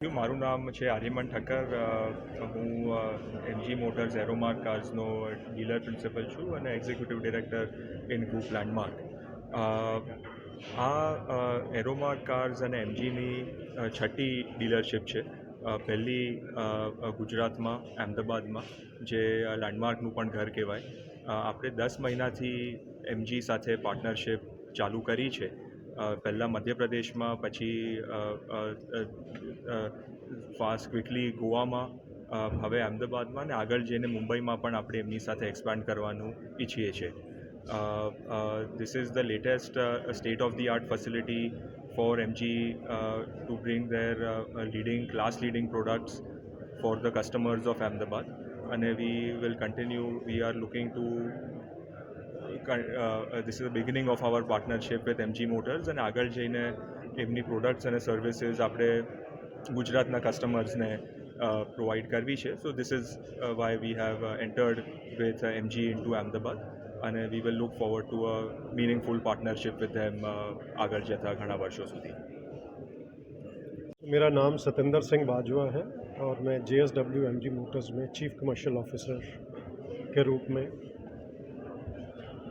મારું નામ છે આર્યમન ઠક્કર. હું એમજી મોટર્સ એરોમાર્ક કાર્સનો ડીલર પ્રિન્સિપલ છું અને executive director in group landmark. આ એરોમાર્ક કાર્સ અને એમજીની છઠ્ઠી ડીલરશિપ છે. પહેલી ગુજરાતમાં અમદાવાદમાં, જે લેન્ડમાર્કનું પણ ઘર કહેવાય. આપણે 10 મહિનાથી એમજી સાથે પાર્ટનરશિપ ચાલુ કરી છે. પહેલાં મધ્યપ્રદેશમાં, પછી ક્વિકલી ગોવામાં, હવે અમદાવાદમાં અને આગળ જઈને મુંબઈમાં પણ આપણે એમની સાથે એક્સપાન્ડ કરવાનું ઈચ્છીએ છીએ. This is the latest state of the art facility for MG to bring their leading products for the customers of Ahmedabad, and we will continue. We are looking to this is the beginning of our partnership with MG Motors, and આગળ જઈને એમની products અને services આપણે ગુજરાતના કસ્ટમર્સને provide કરવી છે. So this is why we have entered with MG into Ahmedabad, અને we will look forward to a meaningful partnership with them आगे जता घना वर्षों સુધી. मेरा नाम सतेंद्र सिंह बाजवा है और मैं JSW MG मोटर्स में चीफ कमर्शियल ऑफिसर के रूप में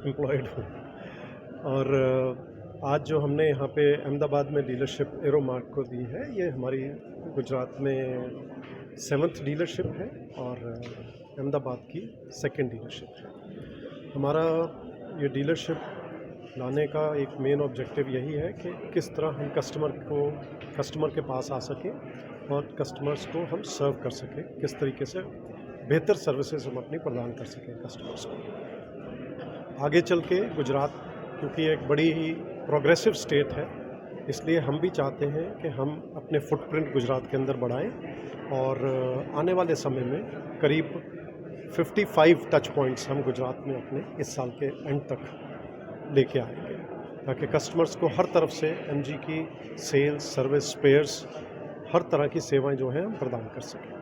एम्प्लॉयड हूँ. और आज जो हमने यहाँ पे अहमदाबाद में डीलरशिप एरोमार्क को दी है, ये हमारी गुजरात में 7th डीलरशिप है और अहमदाबाद की 2nd डीलरशिप है. हमारा ये डीलरशिप लाने का एक मेन ऑब्जेक्टिव यही है कि किस तरह हम कस्टमर के पास आ सकें और कस्टमर्स को हम सर्व कर सकें, किस तरीके से बेहतर सर्विसेज हम अपनी प्रदान कर सकें कस्टमर्स को. आगे चल के गुजरात, क्योंकि एक बड़ी ही प्रोग्रेसिव स्टेट है, इसलिए हम भी चाहते हैं कि हम अपने फुटप्रिंट गुजरात के अंदर बढ़ाएं और आने वाले समय में करीब 55 टच पॉइंट्स हम गुजरात में अपने इस साल के एंड तक लेके आएंगे, ताकि कस्टमर्स को हर तरफ से एमजी की सेल्स, सर्विस, स्पेयर्स, हर तरह की सेवाएं जो हैं हम प्रदान कर सकें.